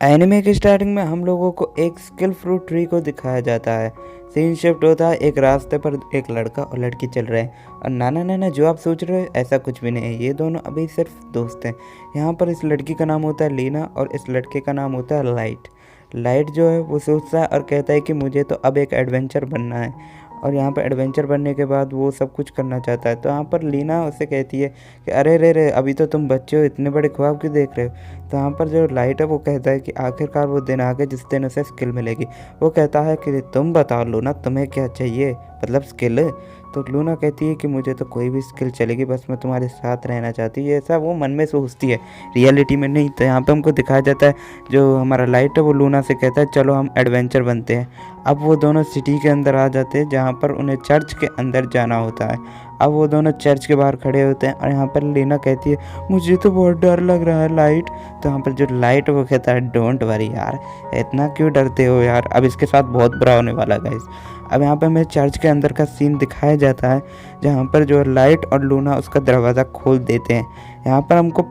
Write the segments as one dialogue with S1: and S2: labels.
S1: Anime की starting में हम लोगों को एक स्किल फ्रूट ट्री को दिखाया जाता है। सीन शिफ्ट होता है, एक रास्ते पर एक लड़का और लड़की चल रहे हैं और नाना नाना जो आप सोच रहे हो ऐसा कुछ भी नहीं है, ये दोनों अभी सिर्फ दोस्त हैं। यहाँ पर इस लड़की का नाम होता है लीना और इस लड़के का नाम होता है लाइट। लाइट जो है वो सोचता है और कहता है कि मुझे तो अब एक एडवेंचर बनना है और यहाँ पर एडवेंचर बनने के बाद वो सब कुछ करना चाहता है। तो यहाँ पर लीना उससे कहती है कि अरे रे रे, अभी तो तुम बच्चे हो, इतने बड़े ख्वाब क्यों देख रहे हो। तो यहाँ पर जो लाइट है वो कहता है कि आखिरकार वो दिन आ गया जिस दिन उसे स्किल मिलेगी। वो कहता है कि तुम बताओ लूना, तुम्हें क्या चाहिए, मतलब स्किल। तो लूना कहती है कि मुझे तो कोई भी स्किल चलेगी, बस मैं तुम्हारे साथ रहना चाहती हूँ। ऐसा वो मन में सोचती है, रियलिटी में नहीं। तो यहाँ पे हमको दिखाया जाता है जो हमारा लाइट है वो लूना से कहता है चलो हम एडवेंचर बनते हैं। अब वो दोनों सिटी के अंदर आ जाते हैं जहाँ पर उन्हें चर्च के अंदर जाना होता है। अब वो दोनों चर्च के बाहर खड़े होते हैं और यहाँ पर लीना कहती है मुझे तो बहुत डर लग रहा है लाइट। तो यहाँ पर जो लाइट वो कहता है डोंट वरी यार, इतना क्यों डरते हो यार, अब इसके साथ बहुत बुरा होने वाला है गाइस। अब यहाँ पे हमें चर्च के अंदर का सीन दिखाया जाता है जहाँ पर जो लाइट और लूना उसका दरवाज़ा खोल देते हैं। यहाँ पर हमको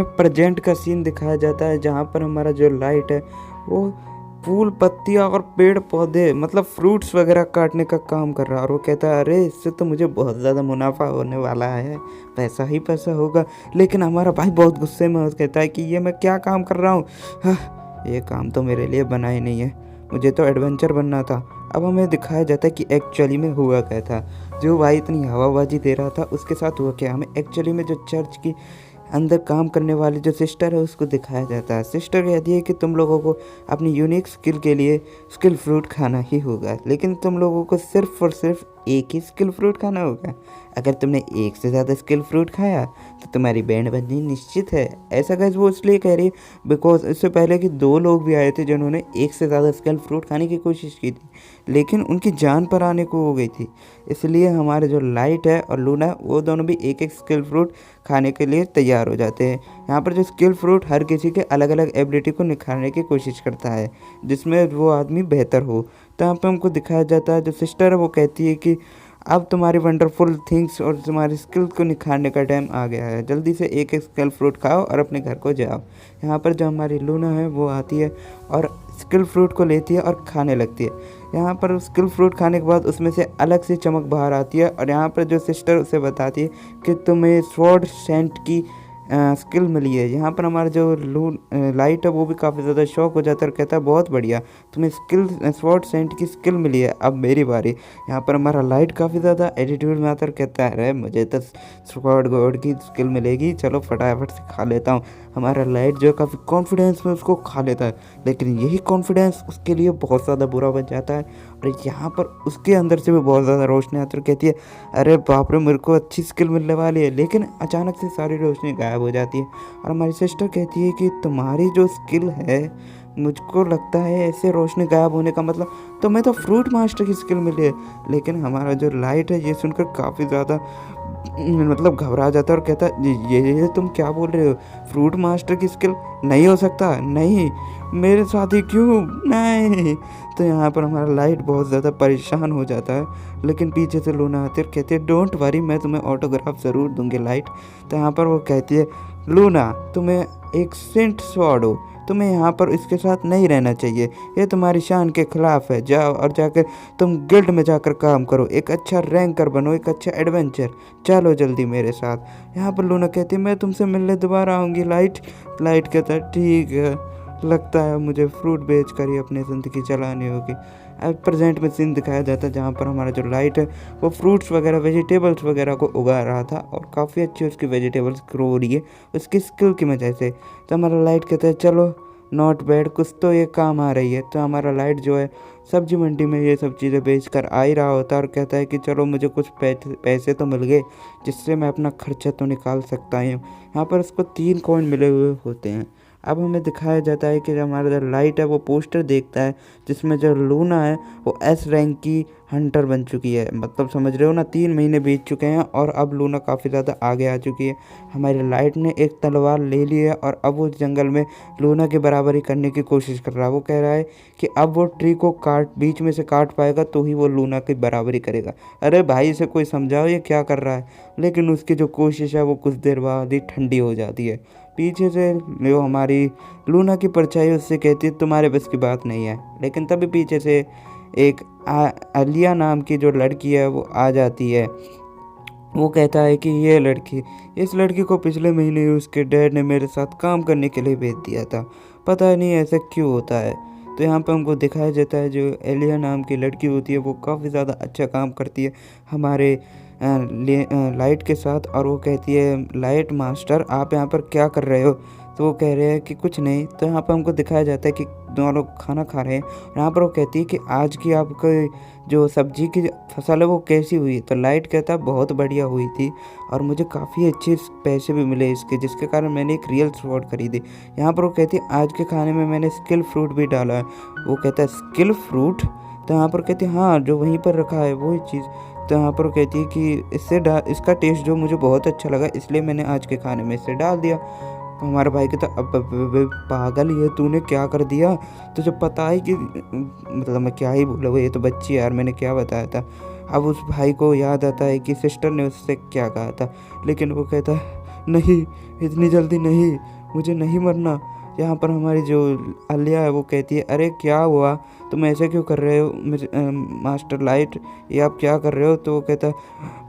S1: प्रेजेंट का सीन दिखाया जाता है जहाँ पर हमारा जो लाइट है वो फूल पत्तियाँ और पेड़ पौधे मतलब फ्रूट्स वगैरह काटने का काम कर रहा है। और वो कहता है अरे इससे तो मुझे बहुत ज़्यादा मुनाफा होने वाला है, पैसा ही पैसा होगा। लेकिन हमारा भाई बहुत गुस्से में कहता है कि ये मैं क्या काम कर रहा हूँ, ये काम तो मेरे लिए बना ही नहीं है, मुझे तो एडवेंचर बनना था। अब हमें दिखाया जाता है कि एक्चुअली में हुआ क्या था। जो भाई इतनी हवाबाजी दे रहा था उसके साथ हुआ क्या। हमें एक्चुअली में जो चर्च की अंदर काम करने वाली जो सिस्टर है उसको दिखाया जाता है। सिस्टर कहती है कि तुम लोगों को अपनी यूनिक स्किल के लिए स्किल फ्रूट खाना ही होगा, लेकिन तुम लोगों को सिर्फ और सिर्फ एक ही स्किल फ्रूट खाना होगा। अगर तुमने एक से ज़्यादा स्किल फ्रूट खाया तो तुम्हारी बैंड बजनी निश्चित है। ऐसा गैस वो इसलिए कह रही है बिकॉज इससे पहले कि 2 लोग भी आए थे जिन्होंने एक से ज़्यादा स्किल फ्रूट खाने की कोशिश की थी, लेकिन उनकी जान पर आने को हो गई थी। इसलिए हमारे जो लाइट है और लूना है वो दोनों भी एक एक स्किल फ्रूट खाने के लिए तैयार हो जाते हैं। यहाँ पर जो स्किल फ्रूट हर किसी के अलग अलग एबिलिटी को निखारने की कोशिश करता है जिसमें वो आदमी बेहतर हो। तो यहाँ पे हमको दिखाया जाता है जो सिस्टर है वो कहती है कि अब तुम्हारी वंडरफुल थिंग्स और तुम्हारी स्किल को निखारने का टाइम आ गया है, जल्दी से एक एक स्किल फ्रूट खाओ और अपने घर को जाओ। यहाँ पर जो हमारी लूना है वो आती है और स्किल फ्रूट को लेती है और खाने लगती है। यहाँ पर स्किल फ्रूट खाने के बाद उसमें से अलग सी चमक बाहर आती है और यहाँ पर जो सिस्टर उसे बताती है कि तुम्हें स्वॉर्ड सेंट की स्किल मिली है। यहाँ पर हमारा जो लाइट है वो भी काफ़ी ज़्यादा शौक हो जाता है और कहता है बहुत बढ़िया, तुम्हें स्किल स्वॉर्ड सेंट की स्किल मिली है, अब मेरी बारी। यहाँ पर हमारा लाइट काफ़ी ज़्यादा एटीट्यूड में आता है और कहता है अरे मुझे तो स्वॉर्ड गॉड की स्किल मिलेगी, चलो फटाफट से खा लेता हूँ। हमारा लाइट जो है काफ़ी कॉन्फिडेंस में उसको खा लेता है, लेकिन यही कॉन्फिडेंस उसके लिए बहुत ज़्यादा बुरा बन जाता है और यहाँ पर उसके अंदर से भी बहुत ज़्यादा रोशनी आती है और कहती है अरे बाप रे मेरे को अच्छी स्किल मिलने वाली है। लेकिन अचानक से सारी रोशनी गायब हो जाती है और हमारी सिस्टर कहती है कि तुम्हारी जो स्किल है, मुझको लगता है ऐसे रोशनी गायब होने का मतलब तुम्हें तो फ्रूट मास्टर की स्किल मिली है। लेकिन हमारा जो लाइट है ये सुनकर काफ़ी ज़्यादा मतलब घबरा जाता है और कहता है ये तुम क्या बोल रहे हो, फ्रूट मास्टर की स्किल नहीं हो सकता, नहीं मेरे साथ ही क्यों, नहीं। तो यहाँ पर हमारा लाइट बहुत ज़्यादा परेशान हो जाता है, लेकिन पीछे से लूना आती है और कहती है डोंट वरी, मैं तुम्हें ऑटोग्राफ ज़रूर दूंगी लाइट। तो यहाँ पर वो कहती है लूना तुम्हें एक सेंट स्वॉर्ड हो, तुम्हें यहाँ पर इसके साथ नहीं रहना चाहिए, ये तुम्हारी शान के खिलाफ है, जाओ और जाकर तुम गिल्ड में जाकर काम करो, एक अच्छा रैंकर बनो, एक अच्छा एडवेंचर, चलो जल्दी मेरे साथ। यहाँ पर लूना कहती है मैं तुमसे मिलने दोबारा आऊँगी लाइट। लाइट कहता है ठीक है, लगता है मुझे फ्रूट बेच कर ही अपनी ज़िंदगी चलानी होगी। अब प्रेजेंट में सीन दिखाया जाता है जहाँ पर हमारा जो लाइट है वो फ्रूट्स वगैरह वेजिटेबल्स वगैरह को उगा रहा था और काफ़ी अच्छी उसकी वेजिटेबल्स ग्रो हो रही है उसकी स्किल की वजह से। तो हमारा लाइट कहता है चलो नॉट बैड, कुछ तो ये काम आ रही है। तो हमारा लाइट जो है सब्जी मंडी में ये सब चीज़ें बेच कर आ ही रहा होता है और कहता है कि चलो मुझे कुछ पैसे तो मिल गए जिससे मैं अपना खर्चा तो निकाल सकता हूँ। यहाँ पर उसको 3 कॉइन मिले हुए होते हैं। अब हमें दिखाया जाता है कि जो हमारा जो लाइट है वो पोस्टर देखता है जिसमें जो लूना है वो एस रैंक की हंटर बन चुकी है। मतलब समझ रहे हो ना, 3 महीने बीत चुके हैं और अब लूना काफ़ी ज़्यादा आगे आ चुकी है। हमारी लाइट ने एक तलवार ले ली है और अब वो जंगल में लूना की बराबरी करने की कोशिश कर रहा है। वो कह रहा है कि अब वो ट्री को बीच में से काट पाएगा तो ही वो लूना की बराबरी करेगा। अरे भाई इसे कोई समझाओ ये क्या कर रहा है। लेकिन उसकी जो कोशिश है वो कुछ देर बाद ही ठंडी हो जाती है। पीछे से जो हमारी लूना की परछाई उससे कहती है तुम्हारे बस की बात नहीं है। लेकिन तभी पीछे से एक आलिया नाम की जो लड़की है वो आ जाती है। वो कहता है कि ये लड़की, इस लड़की को पिछले महीने ही उसके डैड ने मेरे साथ काम करने के लिए भेज दिया था। पता नहीं ऐसा क्यों होता है। तो यहाँ पे हमको दिखाया जाता है जो एलिया नाम की लड़की होती है वो काफ़ी ज़्यादा अच्छा काम करती है हमारे लाइट के साथ। और वो कहती है लाइट मास्टर आप यहाँ पर क्या कर रहे हो। तो वो कह रहे हैं कि कुछ नहीं। तो यहाँ पर हमको दिखाया जाता है कि दोनों लोग खाना खा रहे हैं। यहाँ पर वो कहती है कि आज की आपकी जो सब्जी की फसल है वो कैसी हुई। तो लाइट कहता है बहुत बढ़िया हुई थी और मुझे काफ़ी अच्छे पैसे भी मिले इसके, जिसके कारण मैंने एक रियल स्वॉर्ड खरीदी। यहाँ पर वो कहती है आज के खाने में मैंने स्किल फ्रूट भी डाला है। वो कहता है स्किल फ्रूट। तो यहाँ पर कहती है हाँ जो वहीं पर रखा है वही चीज़। तो यहाँ पर कहती है कि इसका टेस्ट जो मुझे बहुत अच्छा लगा इसलिए मैंने आज के खाने में इसे डाल दिया। हमारा भाई कहता अब पागल ये तूने क्या कर दिया। तुझे पता है कि मतलब मैं क्या ही बोला, वो ये तो बच्ची यार, मैंने क्या बताया था। अब उस भाई को याद आता है कि सिस्टर ने उससे क्या कहा था। लेकिन वो कहता है नहीं इतनी जल्दी नहीं, मुझे नहीं मरना। यहाँ पर हमारी जो आलिया है वो कहती है अरे क्या हुआ, तुम ऐसे क्यों कर रहे हो मास्टर लाइट, ये आप क्या कर रहे हो। तो वो कहता है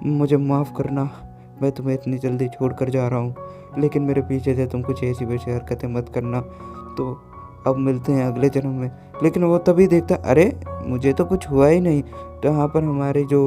S1: मुझे माफ़ करना, मैं तुम्हें इतनी जल्दी छोड़ कर जा रहा हूँ, लेकिन मेरे पीछे से तुम कुछ ऐसी वैसी हरकतें मत करना। तो अब मिलते हैं अगले जन्म में। लेकिन वो तभी देखता अरे मुझे तो कुछ हुआ ही नहीं। तो यहाँ पर हमारी जो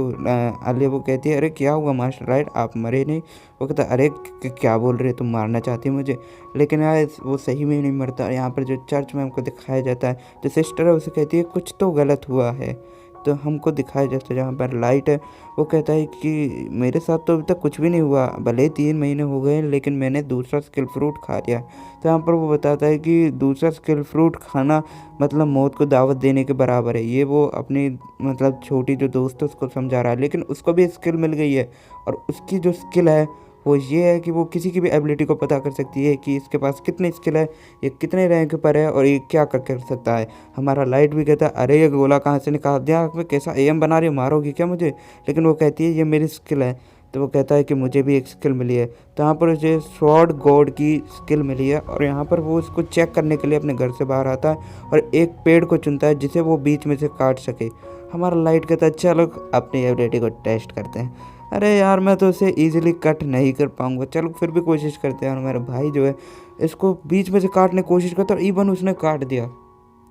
S1: आलिया वो कहती है अरे क्या हुआ मास्टर राइट आप मरे नहीं। वो कहता अरे क्या बोल रहे तुम मारना चाहती मुझे। लेकिन यार वो सही में नहीं मरता। यहाँ पर जो चर्च में हमको दिखाया जाता है जो सिस्टर है उसे कहती है कुछ तो गलत हुआ है। तो हमको दिखाया जाता है जहाँ पर लाइट है वो कहता है कि मेरे साथ तो अभी तक कुछ भी नहीं हुआ, भले ही 3 महीने हो गए लेकिन मैंने दूसरा स्किल फ्रूट खा लिया। तो यहाँ पर वो बताता है कि दूसरा स्किल फ्रूट खाना मतलब मौत को दावत देने के बराबर है। ये वो अपनी मतलब छोटी जो दोस्त है उसको समझा रहा है। लेकिन उसको भी स्किल मिल गई है और उसकी जो स्किल है वो ये है कि वो किसी की भी एबिलिटी को पता कर सकती है कि इसके पास कितनी स्किल है, ये कितने रैंक पर है और ये क्या कर सकता है। हमारा लाइट भी कहता है अरे ये गोला कहाँ से निकाल दिया, आप में कैसा एम बना रही हो, मारोगी क्या मुझे। लेकिन वो कहती है ये मेरी स्किल है। तो वो कहता है कि मुझे भी एक स्किल मिली है। तो यहाँ पर उसे स्वॉर्ड गॉड की स्किल मिली है और यहाँ पर वो उसको चेक करने के लिए अपने घर से बाहर आता है और एक पेड़ को चुनता है जिसे वो बीच में से काट सके। हमारा लाइट कहता है चलो अपनी एबिलिटी को टेस्ट करते हैं। अरे यार मैं तो इसे ईजिली कट नहीं कर पाऊँगा, चलो फिर भी कोशिश करते हैं। और मेरा भाई जो है इसको बीच में से काटने की कोशिश करता और इवन उसने काट दिया।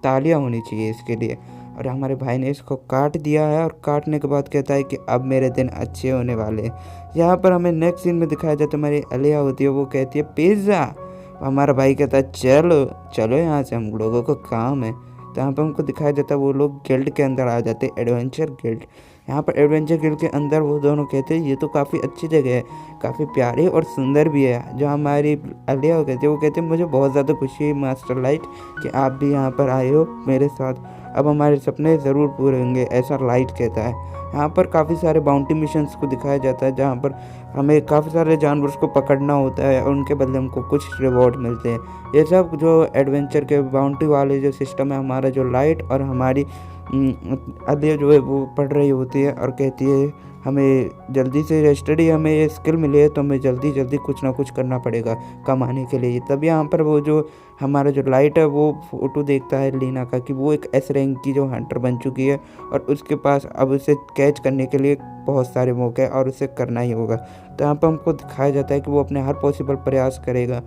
S1: तालियां होनी चाहिए इसके लिए। और हमारे भाई ने इसको काट दिया है और काटने के बाद कहता है कि अब मेरे दिन अच्छे होने वाले हैं। यहाँ पर हमें नेक्स्ट सीन में दिखाया जाता है हमारी अलिया होती है वो कहती है पिज़्ज़ा। हमारा भाई कहता है चलो चलो यहाँ से हम लोगों को काम है। तो यहाँ पर हमको दिखाया जाता है वो लोग गिल्ड के अंदर आ जाते हैं, एडवेंचर गिल्ड। यहाँ पर एडवेंचर गिल्ड के अंदर वो दोनों कहते हैं ये तो काफ़ी अच्छी जगह है, काफ़ी प्यारी और सुंदर भी है। जो हमारी अलिया कहती है वो कहते हैं मुझे बहुत ज़्यादा खुशी है मास्टर लाइट कि आप भी यहाँ पर आए हो मेरे साथ, अब हमारे सपने ज़रूर पूरे होंगे, ऐसा लाइट कहता है। यहाँ पर काफ़ी सारे बाउंटी मिशंस को दिखाया जाता है जहाँ पर हमें काफ़ी सारे जानवरों को पकड़ना होता है और उनके बदले हमको कुछ रिवॉर्ड मिलते हैं। ये सब जो एडवेंचर के बाउंटी वाले जो सिस्टम है हमारा जो लाइट और हमारी अलिया जो है वो पढ़ रही होती है और कहती है हमें जल्दी से रजिस्टर्ड हमें ये स्किल मिली है तो हमें जल्दी जल्दी कुछ ना कुछ करना पड़ेगा कमाने के लिए। तब यहाँ पर वो जो हमारा जो लाइट है वो फ़ोटो देखता है लीना का कि वो एक एस रैंक की जो हंटर बन चुकी है और उसके पास अब उसे कैच करने के लिए बहुत सारे मौके हैं और उसे करना ही होगा। तो यहाँ पर हमको दिखाया जाता है कि वो अपने हर पॉसिबल प्रयास करेगा।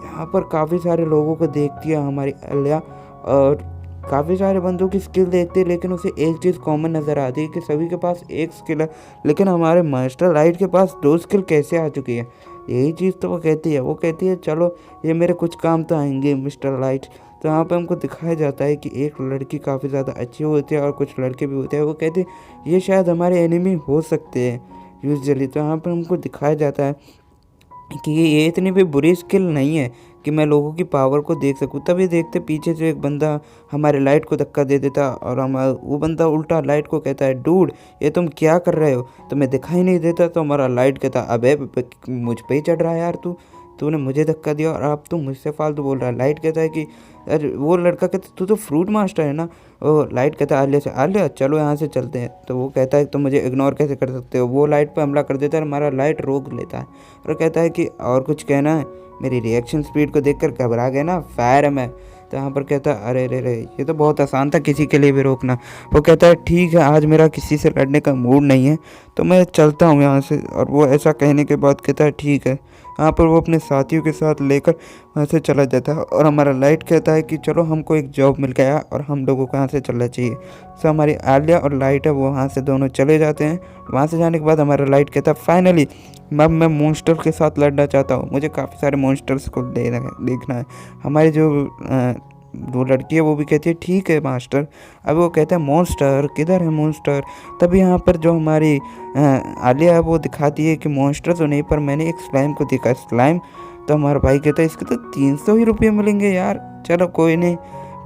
S1: यहाँ पर काफ़ी सारे लोगों को देखती है हमारी अलिया और काफ़ी सारे बंदों की स्किल देखते हैं लेकिन उसे एक चीज़ कॉमन नज़र आती है कि सभी के पास एक स्किल है लेकिन हमारे मास्टर लाइट के पास 2 स्किल कैसे आ चुकी है। यही चीज़ तो वो कहती है चलो ये मेरे कुछ काम तो आएंगे मिस्टर लाइट। तो यहाँ पे हमको दिखाया जाता है कि एक लड़की काफ़ी ज़्यादा अच्छी होती है और कुछ लड़के भी होते हैं वो कहते हैं ये शायद हमारे एनिमी हो सकते हैं यूजुअली। तो यहाँ पर हमको दिखाया जाता है कि ये इतनी भी बुरी स्किल नहीं है कि मैं लोगों की पावर को देख सकूँ। तभी देखते पीछे से एक बंदा हमारे लाइट को धक्का दे देता और हम वो बंदा उल्टा लाइट को कहता है, डूड ये तुम क्या कर रहे हो, तुम्हें दिखाई नहीं देता? तो हमारा लाइट कहता, अबे मुझ पे ही चढ़ रहा है यार, तूने मुझे धक्का दिया और अब तू मुझसे फालतू बोल रहा है। लाइट कहता है कि अरे वो लड़का कहता तू तो फ्रूट मास्टर है ना। वो लाइट कहता है आलिया से, आलिया चलो यहाँ से चलते हैं। तो वो कहता है तुम मुझे इग्नोर कैसे कर सकते हो। वो लाइट पे हमला कर देता है, हमारा लाइट रोक लेता है और कहता है कि और कुछ कहना है? मेरी रिएक्शन स्पीड को देखकर घबरा गया ना, फायर है मैं। तो यहाँ पर कहता है अरे रे रे ये तो बहुत आसान था किसी के लिए भी रोकना। वो कहता है ठीक है, आज मेरा किसी से लड़ने का मूड नहीं है तो मैं चलता हूँ यहाँ से। और वो ऐसा कहने के बाद कहता है ठीक है। यहाँ पर वो अपने साथियों के साथ लेकर वहाँ से चला जाता है और हमारा लाइट कहता है कि चलो हमको एक जॉब मिल गया और हम लोगों को यहाँ से चलना चाहिए। तो हमारी आलिया और लाइट है वो वहाँ से दोनों चले जाते हैं। वहाँ से जाने के बाद हमारा लाइट कहता है फाइनली अब मैं मॉन्स्टर के साथ लड़ना चाहता हूँ, मुझे काफ़ी सारे मॉन्स्टर्स को देखना है। हमारी जो वो लड़की है वो भी कहती है ठीक है मास्टर। अब वो कहता है मॉन्स्टर किधर है मॉन्स्टर? तभी यहाँ पर जो हमारी आलिया है वो दिखाती है कि मॉन्स्टर तो नहीं पर मैंने एक स्लाइम को देखा। स्लाइम? तो हमारा भाई कहता है इसके तो 300 ही रुपये मिलेंगे यार, चलो कोई नहीं,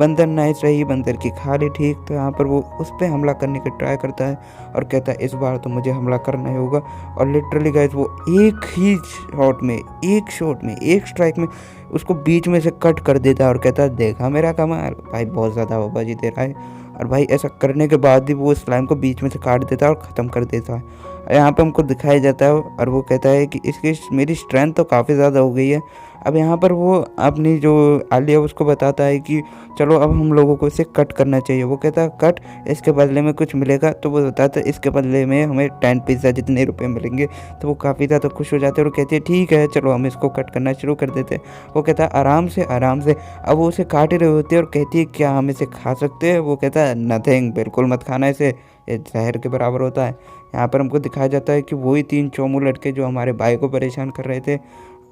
S1: बंदर नाइस रही, बंदर की खा ली ठीक। तो यहाँ पर वो उस पर हमला करने की ट्राई करता है और कहता है इस बार तो मुझे हमला करना ही होगा। और लिटरली गाइस वो एक ही शॉट में एक स्ट्राइक में उसको बीच में से कट कर देता है और कहता है देखा मेरा कमाल। भाई बहुत ज़्यादा आवाबाजी दे रहा है और भाई ऐसा करने के बाद भी वो स्लाइम को बीच में से काट देता है और ख़त्म कर देता है। यहाँ पे हमको दिखाया जाता है और वो कहता है कि इसकी मेरी स्ट्रेंथ तो काफ़ी ज़्यादा हो गई है। अब यहाँ पर वो अपनी जो आलिया उसको बताता है कि चलो अब हम लोगों को इसे कट करना चाहिए। वो कहता है कट, इसके बदले में कुछ मिलेगा? तो वो बताता है इसके बदले में हमें 10 पिज़्ज़ा जितने रुपए मिलेंगे। तो वो काफ़ी ज़्यादा खुश हो जाते हैं और कहते हैं ठीक है चलो हम इसको कट करना शुरू कर देते हैं। वो कहता है आराम से आराम से। अब वो उसे काट ही रहे होते हैं और कहती है क्या हम इसे खा सकते हैं? वो कहता है नथिंग, बिल्कुल मत खाना इसे, ये जहर के बराबर होता है। यहाँ पर हमको दिखाया जाता है कि वही 3 चोमू लड़के जो हमारे भाई को परेशान कर रहे थे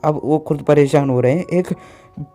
S1: अब वो खुद परेशान हो रहे हैं एक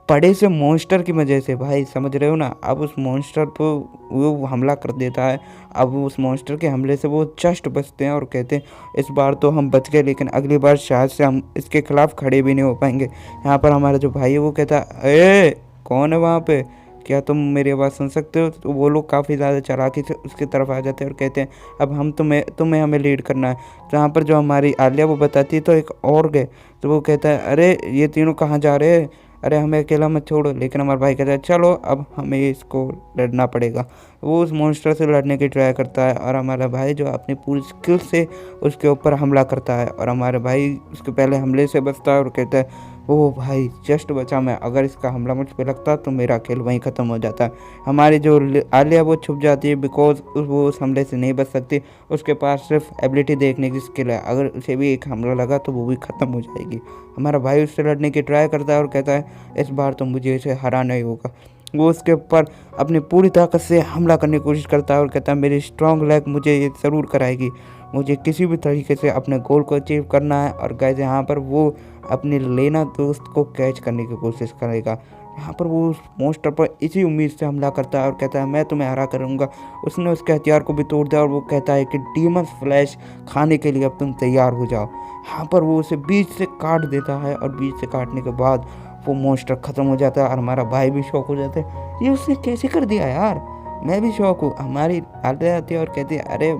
S1: बड़े से मॉन्स्टर की वजह से। भाई समझ रहे हो ना? अब उस मॉन्स्टर पर वो हमला कर देता है। अब उस मॉन्स्टर के हमले से वो जस्ट बचते हैं और कहते हैं इस बार तो हम बच गए लेकिन अगली बार शायद से हम इसके खिलाफ खड़े भी नहीं हो पाएंगे। यहाँ पर हमारा जो भाई है वो कहता है ए कौन है वहाँ पे, क्या तुम मेरी आवाज़ सुन सकते हो? तो वो लोग काफ़ी ज़्यादा चालाकी से उसकी तरफ आ जाते हैं और कहते हैं अब हम तुम्हें हमें लीड करना है। तो यहाँ पर जो हमारी आलिया वो बताती है तो एक और गए। तो वो कहता है अरे ये तीनों कहाँ जा रहे हैं, अरे हमें अकेला मत छोड़ो। लेकिन हमारा भाई कहता है चलो अब हमें इसको लड़ना पड़ेगा। वो उस मॉन्स्टर से लड़ने की ट्राई करता है और हमारा भाई जो अपनी पूरी स्किल से उसके ऊपर हमला करता है और हमारे भाई उसके पहले हमले से बचता है और कहता है ओ भाई जस्ट बचा मैं, अगर इसका हमला मुझ पे लगता तो मेरा खेल वहीं ख़त्म हो जाता। हमारी जो आलिया वो छुप जाती है बिकॉज वो उस हमले से नहीं बच सकती। उसके पास सिर्फ एबिलिटी देखने की स्किल है, अगर उसे भी एक हमला लगा तो वो भी ख़त्म हो जाएगी। हमारा भाई उससे लड़ने की ट्राई करता है और कहता है इस बार तो मुझे इसे हराना ही होगा। वो उसके ऊपर अपनी पूरी ताकत से हमला करने की कोशिश करता है और कहता है मेरी स्ट्रॉन्ग लेग मुझे ये ज़रूर कराएगी, मुझे किसी भी तरीके से अपने गोल को अचीव करना है। और गाइस यहाँ पर वो अपने लेना दोस्त को कैच करने की कोशिश करेगा। यहाँ पर वो उस मॉन्स्टर पर इसी उम्मीद से हमला करता है और कहता है मैं तुम्हें हरा करूँगा। उसने उसके हथियार को भी तोड़ दिया और वो कहता है कि डीमन फ्लैश खाने के लिए अब तुम तैयार हो जाओ। यहाँ पर वो उसे बीच से काट देता है और बीच से काटने के बाद वो मॉन्स्टर ख़त्म हो जाता है और हमारा भाई भी शौक हो जाता है ये उसने कैसे कर दिया यार, मैं भी शौक हूँ। हमारी आते आती है और कहती है अरे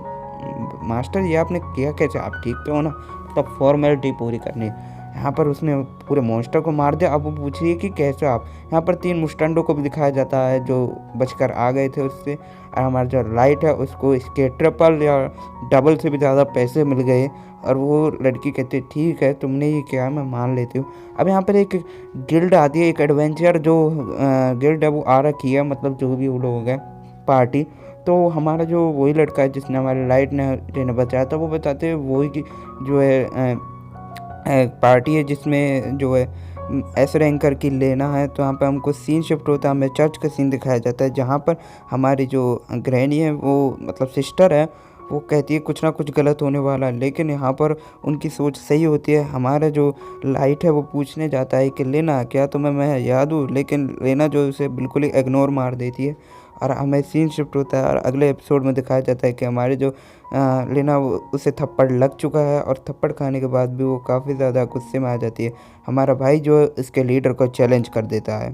S1: मास्टर ये आपने किया कैसे, आप ठीक तो हो ना? तब फॉर्मेलिटी पूरी करनी है। यहाँ पर उसने पूरे मॉन्स्टर को मार दिया। अब वो पूछिए कि कैसे आप। यहाँ पर 3 मुस्टंडों को भी दिखाया जाता है जो बचकर आ गए थे उससे। और हमारा जो लाइट है उसको इसके ट्रिपल या डबल से भी ज़्यादा पैसे मिल गए। और वो लड़की कहती है ठीक है तुमने ये किया मैं मान लेती हूँ। अब यहाँ पर एक गिल्ड आती है, एक एडवेंचर जो गिल्ड है वो आ रखी है, मतलब जो भी वो लोग हैं पार्टी। तो हमारा जो वही लड़का है जिसने हमारे लाइट ने जिन्हें बचाया था वो बताते हैं वही की जो है पार्टी है जिसमें जो है एस रैंकर की लेना है। तो यहाँ पे हमको सीन शिफ्ट होता है, हमें चर्च का सीन दिखाया जाता है जहाँ पर हमारी जो ग्रैनी है वो मतलब सिस्टर है वो कहती है कुछ ना कुछ गलत होने वाला है। लेकिन यहाँ पर उनकी सोच सही होती है। हमारा जो लाइट है वो पूछने जाता है कि लेना क्या तुम्हें मैं याद हूँ, लेकिन लेना जो उसे बिल्कुल ही इग्नोर मार देती है। और हमें सीन शिफ्ट होता है और अगले एपिसोड में दिखाया जाता है कि हमारे जो लेना उसे थप्पड़ लग चुका है और थप्पड़ खाने के बाद भी वो काफ़ी ज़्यादा गुस्से में आ जाती है। हमारा भाई जो इसके लीडर को चैलेंज कर देता है।